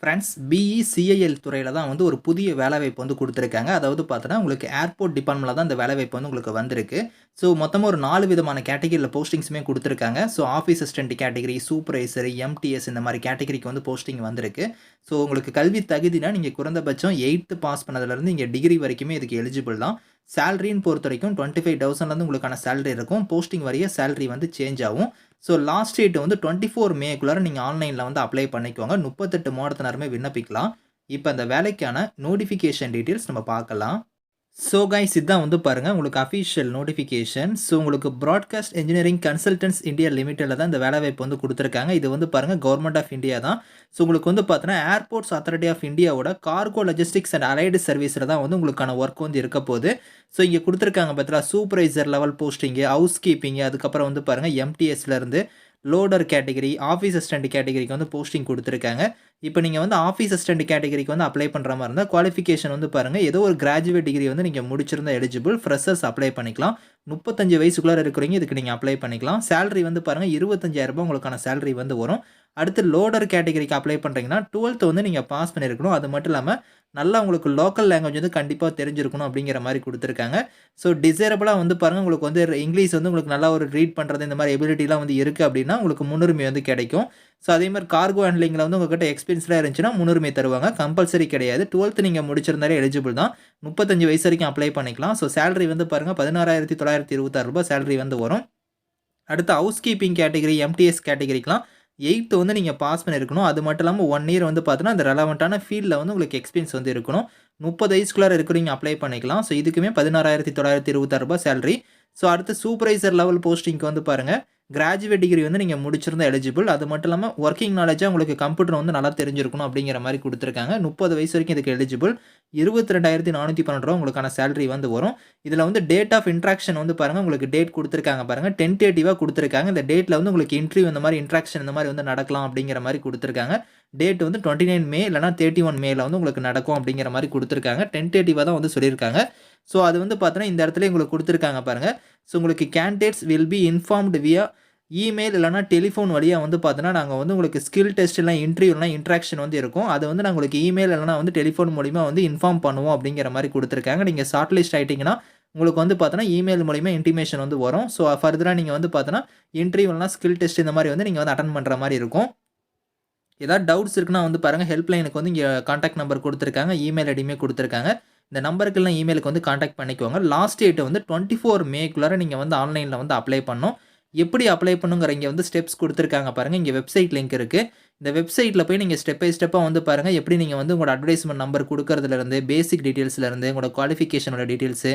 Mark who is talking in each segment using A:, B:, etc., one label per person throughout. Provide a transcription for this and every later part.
A: Friends BECIL துறையில தான் வந்து ஒரு புதிய வேலைவாய்ப்பு வந்து குடுத்துருக்காங்க. அதாவது பார்த்தோன்னா, உங்களுக்கு ஏர்போர்ட் டிபார்ட்மெண்ட்ல தான் இந்த வேலைவாய்ப்பு வந்து உங்களுக்கு வந்திருக்கு. ஸோ, மொத்தமா ஒரு 4 விதமான கேட்டகரில போஸ்டிங்ஸுமே குடுத்துருக்காங்க. So, office assistant category, supervisor, MTS இந்த மாரி கேட்டகரிக்கு வந்து போஸ்டிங் வந்திருக்கு. ஸோ, உங்களுக்கு கல்வி தகுதினா, நீங்க குறைந்தபட்சம் 8த் பாஸ் பண்ணதுலேருந்து இங்க டிகிரி வரைக்குமே இதுக்கு எலிஜிபிள் தான். சேலரின்னு பொறுத்தவரைக்கும் 25,000லேருந்து உங்களுக்கான சேலரி இருக்கும். போஸ்டிங் வாரியா சேலரி வந்து சேஞ்ச் ஆகும். ஸோ லாஸ்ட் டேட் வந்து 24 மேக்குள்ளார நீங்க ஆன்லைன்ல வந்து அப்ளை பண்ணிக்கோங்க. 38 மாதத்தினருமே விண்ணப்பிக்கலாம். இப்ப அந்த வேலைக்கான நோட்டிஃபிகேஷன் டீட்டெயில்ஸ் நம்ம பார்க்கலாம். ஸோ கைஸ் இதான் வந்து பாருங்க உங்களுக்கு அஃபிஷியல் நோட்டிஃபிகேஷன். ஸோ உங்களுக்கு பிராட்காஸ்ட் என்ஜினியரிங் கன்சல்டன்ட்ஸ் இந்தியா லிமிடெட்ல தான் இந்த வேலைவாய்ப்பு வந்து குடுத்துருக்காங்க. இது வந்து பாருங்க கவர்மெண்ட் ஆஃப் இந்தியா தான். ஸோ உங்களுக்கு வந்து பார்த்தீங்கன்னா, ஏர்போர்ட்ஸ் அத்தாரிட்டி ஆஃப் இந்தியாவோட கார்கோ லாஜிஸ்டிக்ஸ் அண்ட் அலைடு சர்வீஸ்ல தான் வந்து உங்களுக்கான ஒர்க் வந்து இருக்க போது. ஸோ இங்க குடுத்துருக்காங்க பார்த்தீங்களா, supervisor level posting, house keeping அதுக்கப்புறம் வந்து பாருங்க எம்டிஎஸ்ல இருந்து லோடர் கேட்டகரி, ஆஃபீஸ் அசிஸ்டன்ட் கேட்டகரிக்கு வந்து போஸ்டிங் குடுத்துருக்காங்க. இப்ப நீங்க வந்து ஆஃபீஸ் அசிஸ்டன்ட் கேட்டகரிக்கு வந்து அப்ளை பண்ற மாரி இருந்தா, குவாலிஃபிகேஷன் வந்து பாருங்க, ஏதோ ஒரு கிராஜுவேட் டிகிரி வந்து நீங்க முடிச்சிருந்தா எலிஜிபிள். ஃப்ரெஷர்ஸ் அப்ளை பண்ணிக்கலாம். 35 வயசுக்குள்ளார இருக்கிறவங்க இதுக்கு நீங்க அப்ளை பண்ணிக்கலாம். சேலரி வந்து பாருங்க ரூ. 25,000 உங்களுக்கான சேலரி வந்து வரும். அடுத்து லோடர் கேட்டகரிக்கு அப்ளை பண்றீங்கன்னா, 12த் வந்து நீங்க பாஸ் பண்ணியிருக்கணும். அது மட்டும் இல்லாம, நல்லா உங்களுக்கு லோக்கல் லாங்குவேஜ் வந்து கண்டிப்பா தெரிஞ்சிருக்கணும் அப்படிங்கிற மாரி குடுத்துருக்காங்க. ஸோ டிசைரபிளா வந்து பாருங்க, உங்களுக்கு வந்து இங்கிலீஷ் வந்து உங்களுக்கு நல்லா ஒரு ரீட் பண்றது இந்த மாரி எபிலிட்டிலாம் வந்து இருக்கு அப்படின்னா, உங்களுக்கு முன்னுரிமை வந்து கிடைக்கும். ஸோ அதே மாரி கார்கோ ஹேண்ட்லிங்ல வந்து உங்ககிட்ட எக்ஸ்பீரியன்ஸ்லாம் இருந்துச்சுன்னா முன்னுரிமை தருவாங்க. கம்பல்சரி கிடையாது. 12த் நீங்க முடிச்சிருந்தாலே எலிஜிபிள் தான். 35 வயசு வரைக்கும் அப்ளை பண்ணிக்கலாம். ஸோ சேலரி வந்து பாருங்க ரூ. 16,926 சேலரி வந்து வரும். அடுத்து ஹவுஸ் கீப்பிங் கேட்டகரி, எம்டிஎஸ் கேட்டகரிக்குலாம் 8த் வந்து நீங்க பாஸ் பண்ணியிருக்கணும். அது மட்டும் இல்லாம 1 இயர் வந்து பார்த்தீங்கன்னா, அந்த ரெலவென்ட்டான ஃபீல்ட்ல வந்து உங்களுக்கு எக்ஸ்பீரியன்ஸ் வந்து இருக்கணும். 30 வயசுக்குள்ளார இருக்கிறவங்க அப்ளை பண்ணிக்கலாம். ஸோ இதுக்குமே ரூ. 16,926 சேலரி. ஸோ அடுத்து சூப்பர்வைசர் லெவல் போஸ்டிங்க்கு வந்து பாருங்க, கிராஜுவேட் டிகிரி வந்து நீங்க முடிச்சிருந்தா எலிஜிபிள். அது மட்டும் இல்லாம வொர்க்கிங் நாலேட்ஜா உங்களுக்கு கம்ப்யூட்டர் வந்து நல்லா தெரிஞ்சிருக்கணும் அப்படிங்கிற மாரி குடுத்துருக்காங்க. 30 வயசு வரைக்கும் இதுக்கு எலிஜிபிள். ரூ. 22,412 உங்களுக்கான சேலரி வந்து வரும். இதுல வந்து டேட் ஆஃப் இன்டராக்ஷன் வந்து பாருங்க, உங்களுக்கு டேட் குடுத்துருக்காங்க பாருங்க. டென்டேட்டிவா குடுத்துருக்காங்க. இந்த டேட்ல வந்து உங்களுக்கு இன்டர்வியூ இந்த மாரி இன்டராக்ஷன் இந்த மாரி வந்து நடக்கலாம் அப்படிங்கிற மாரி குடுத்துருக்காங்க. டேட் வந்து 29 மே இல்லன்னா 31 மேல வந்து உங்களுக்கு நடக்கும் அப்படிங்கிற மாரி குடுத்துருக்காங்க. டென்டேட்டிவா தான் வந்து சொல்லியிருக்காங்க. ஸோ அது வந்து பார்த்தீங்கன்னா, இந்த இடத்துலயே உங்களுக்கு குடுத்துருக்காங்க பாருங்க. ஸோ உங்களுக்கு கேண்டிடேட்ஸ் வில் பி இன்ஃபார்ம்டு வியா இமெயில் இல்லன்னா டெலிஃபோன் வழியா வந்து பார்த்தீங்கன்னா, நாங்க வந்து உங்களுக்கு ஸ்கில் டெஸ்ட் இல்ல இன்டர்வியூலாம் இன்டராக்ஷன் வந்து இருக்கும். அத வந்து நாங்க உங்களுக்கு இமெயில் இல்லன்னா வந்து டெலிஃபோன் மூலியமா வந்து இன்ஃபார்ம் பண்ணுவோம் அப்படிங்கிற மாரி குடுத்துருக்காங்க. நீங்க ஷார்ட் லிஸ்ட் ஆயிட்டீங்கன்னா, உங்களுக்கு வந்து பார்த்தீங்கன்னா, இமெயில் மூலியமா இன்டிமேஷன் வந்து வரும். ஸோ ஃபர்தரா நீங்க வந்து பார்த்தீங்கன்னா, இன்டர்வியூ இல்லன்னா ஸ்கில் டெஸ்ட் இந்த மாரி வந்து நீங்க வந்து அட்டெண்ட் பண்ற மாரி இருக்கும். ஏதாவது டவுட்ஸ் இருக்குன்னா வந்து பாருங்க, ஹெல்ப்லைனுக்கு வந்து இங்க கான்டாக்ட் நம்பர் குடுத்துருக்காங்க. இமெயில் ஐடியுமே குடுத்துருக்காங்க. இந்த நம்பருக்கு இல்ல இமெயிலுக்கு வந்து கான்டாக்ட் பண்ணிக்கோங்க. லாஸ்ட் டேட் வந்து 24 மேக்குள்ளார நீங்க வந்து ஆன்லைன்ல வந்து அப்ளை பண்ணணும். எப்படி அப்ளை பண்ணுங்கிற இங்க வந்து ஸ்டெப்ஸ் குடுத்துருக்காங்க பாருங்க. இங்க வெப்சைட் லிங்க் இருக்கு. இந்த வெப்சைட்ல போய் நீங்க ஸ்டெப் பை ஸ்டெப்பா வந்து பாருங்க, எப்படி நீங்க வந்து உங்களோட அட்வர்டைஸ்மென்ட் நம்பர் குடுக்கறதுலருந்து, பேசிக் டீட்டெயில்ஸ்ல இருந்து, உங்களோட குவாலிஃபிகேஷனோட டீட்டெயில்ஸ்,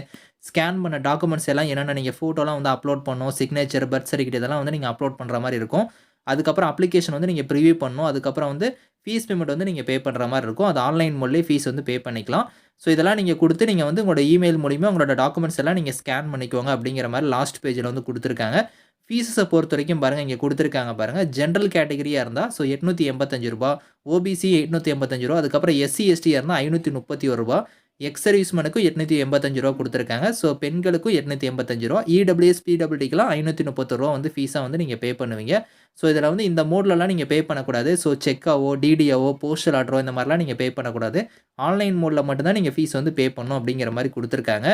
A: ஸ்கேன் பண்ண டாக்குமெண்ட்ஸ் எல்லாம் என்னென்ன நீங்க ஃபோட்டோலாம் வந்து அப்லோட் பண்ணணும், சிக்னேச்சர், பர்த் சர்டிஃபிகேட் இதெல்லாம் வந்து நீங்க அப்லோட் பண்ற மாரி இருக்கும். அதுக்கப்புறம் அப்ளிகேஷன் வந்து நீங்க ப்ரிவியூ பண்ணணும். அதுக்கப்புறம் வந்து ஃபீஸ் பேமெண்ட் வந்து நீங்க பே பண்ற மாரி இருக்கும். அது ஆன்லைன் மோட்லயே ஃபீஸ் வந்து பே பண்ணிக்கலாம். ஸோ இதெல்லாம் நீங்க குடுத்து நீங்க வந்து உங்களோட இமெயில் மூலியமா உங்களோட டாக்குமெண்ட்ஸ் எல்லாம் நீங்க ஸ்கேன் பண்ணிக்கோங்க அப்படிங்கிற மாரி லாஸ்ட் பேஜ்ல வந்து குடுத்துருக்காங்க. ஃபீஸஸ பொறுத்தவரைக்கும் பாருங்க, இங்க குடுத்துருக்காங்க பாருங்க. ஜெனரல் கேட்டகரியா இருந்தா ஸோ ரூ. 885, ஓபிசி ரூ. 885, அதுக்கப்புறம் எஸ்சி, எஸ்டியா இருந்தா ரூ. 531, எக்ஸ் சர்வீஸ்மேனுக்கு ரூ. 885 குடுத்துருக்காங்க. ஸோ பெண்களுக்கும் ரூ. 885, இடபிள்யூஎஸ், பிடபிள்யூடிக்குலாம் ரூ. 530 வந்து ஃபீஸா வந்து நீங்க பே பண்ணுவீங்க. ஸோ இதில வந்து இந்த மோட்லலாம் நீங்க பே பண்ணக்கூடாது. ஸோ செக்காவோ, டிடியாவோ, போஸ்டல் ஆர்டரோ இந்த மாரிலாம் நீங்க பே பண்ணக்கூடாது. ஆன்லைன் மோட்ல மட்டும் தான் நீங்க ஃபீஸ் வந்து பே பண்ணணும் அப்படிங்கிற மாரி குடுத்துருக்காங்க.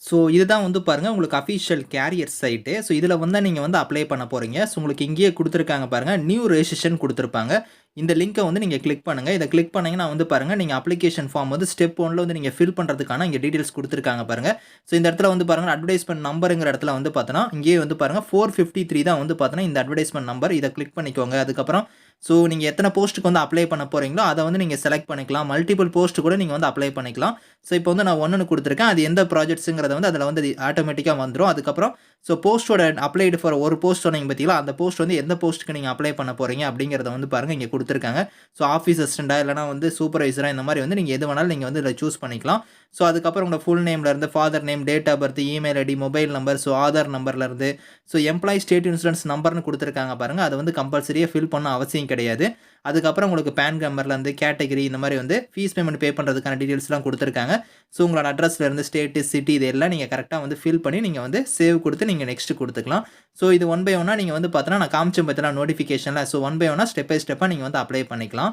A: ஸோ இதுதான் வந்து பாருங்க உங்களுக்கு அஃபிஷியல் கேரியர் சைட்டு. ஸோ இதில வந்து நீங்க வந்து அப்ளை பண்ண போறீங்க. ஸோ உங்களுக்கு இங்கேயே குடுத்துருக்காங்க பாருங்க. நியூ ரெஜிஸ்ட்ரேஷன் குடுத்துருப்பாங்க. இந்த லிங்க்க வந்து நீங்க கிளிக் பண்ணுங்க. இத கிளிக் பண்ணீங்கன்னா வந்து பாருங்க, நீங்க அப்ளிகேஷன் ஃபார்ம் வந்து ஸ்டெப் 1ல வந்து நீங்க ஃபில் பண்றதுக்கான இங்க டீட்டெயில்ஸ் குடுத்துருக்காங்க பாருங்க. ஸோ இந்த இடத்துல வந்து பாருங்க, அட்வர்டைஸ்மென்ட் நம்பர்ங்கிற இடத்துல வந்து பார்த்தோன்னா, இங்கேயே வந்து பாருங்க 453 தான் வந்து பார்த்தோன்னா இந்த அட்வர்டைஸ்மென்ட் நம்பர். இத கிளிக் பண்ணிக்கோங்க. அதுக்கப்புறம் ஸோ நீங்க எத்தன போஸ்ட்டுக்கு வந்து அப்ளை பண்ண போறீங்களோ, அத வந்து நீங்க செலக்ட் பண்ணிக்கலாம். மல்டிபிள் போஸ்ட் கூட நீங்க வந்து அப்ளை பண்ணிக்கலாம். ஸோ இப்போ வந்து நான் 1ன்னு குடுத்துருக்கேன். அது எந்த ப்ராஜெக்ட்ஸ்ங்கிறத வந்து அதில வந்து ஆட்டோமேட்டிக்கா வந்துரும். அதுக்கப்புறம் ஸோ போஸ்ட்டோட அப்ளைடு ஃபார் ஒரு போஸ்ட் சொன்னீங்க பார்த்தீங்களா, அந்த போஸ்ட் வந்து எந்த போஸ்ட்டுக்கு நீங்க அப்ளை பண்ண போறீங்க அப்படிங்கிறத வந்து பாருங்க இங்க குடுத்துருக்காங்க. ஸோ ஆஃபீஸ் அசிஸ்டன்ட்டா இல்லன்னா வந்து சூப்பர்வைசரா இந்த மாரி வந்து நீங்க எது வேணாலும் நீங்க வந்து இதில சூஸ் பண்ணிக்கலாம். ஸோ அதுக்கப்புறம் உங்களோட ஃபுல் நேம்ல இருந்து, father name, date of birth, email ID, mobile number, so Aadhaar நம்பர்ல இருந்து, ஸோ எம்ப்ளாயி ஸ்டேட் இன்சூரன்ஸ் நம்பர்ன்னு குடுத்துருக்காங்க பாருங்க. அத வந்து கம்பல்சரியா ஃபில் பண்ண அவசியம் கிடையாது. அதுக்கப்புறம் உங்களுக்கு பான் நம்பர்ல இருந்து, கேட்டகரி இந்த மாரி வந்து ஃபீஸ் பேமெண்ட் பே பண்றதுக்கான டீட்டெயில்ஸ்லாம் குடுத்துருக்காங்க. ஸோ உங்களோட அட்ரஸ்ல இருந்து ஸ்டேட், சிட்டி இது எல்லாம் நீங்க கரெக்ட்டா வந்து ஃபில் பண்ணி நீங்க வந்து சேவ் குடுத்து நீங்க நெக்ஸ்ட் குடுத்துக்கலாம். ஸோ இது ஒன் பை ஒன்னா நீங்க வந்து பார்த்தீங்கன்னா, நான் காமிச்சேன் பார்த்தீங்களா நோட்டிஃபிகேஷன்ல. ஸோ ஒன் பை ஒன்னா ஸ்டெப் பை ஸ்டெப்பா நீங்க வந்து அப்ளை பண்ணிக்கலாம்.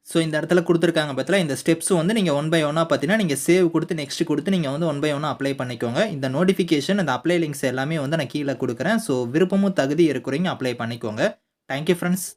A: ஸோ இந்த இடத்துல குடுத்துருக்காங்க பார்த்தீங்களா, இந்த ஸ்டெப்ஸ் வந்து நீங்க ஒன் பை ஒன்னா பார்த்தீங்கன்னா, நீங்க சேவ் குடுத்து, நெக்ஸ்ட் குடுத்து நீங்க வந்து ஒன் பை ஒன்னா அப்ளை பண்ணிக்கோங்க. இந்த நோட்டிஃபிகேஷன், அந்த அப்ளை லிங்க்ஸ் எல்லாமே வந்து நான் கீழ குடுக்குறேன். ஸோ விருப்பமும் தகுதி இருக்கிறவங்க அப்ளை பண்ணிக்கோங்க. Thank you friends.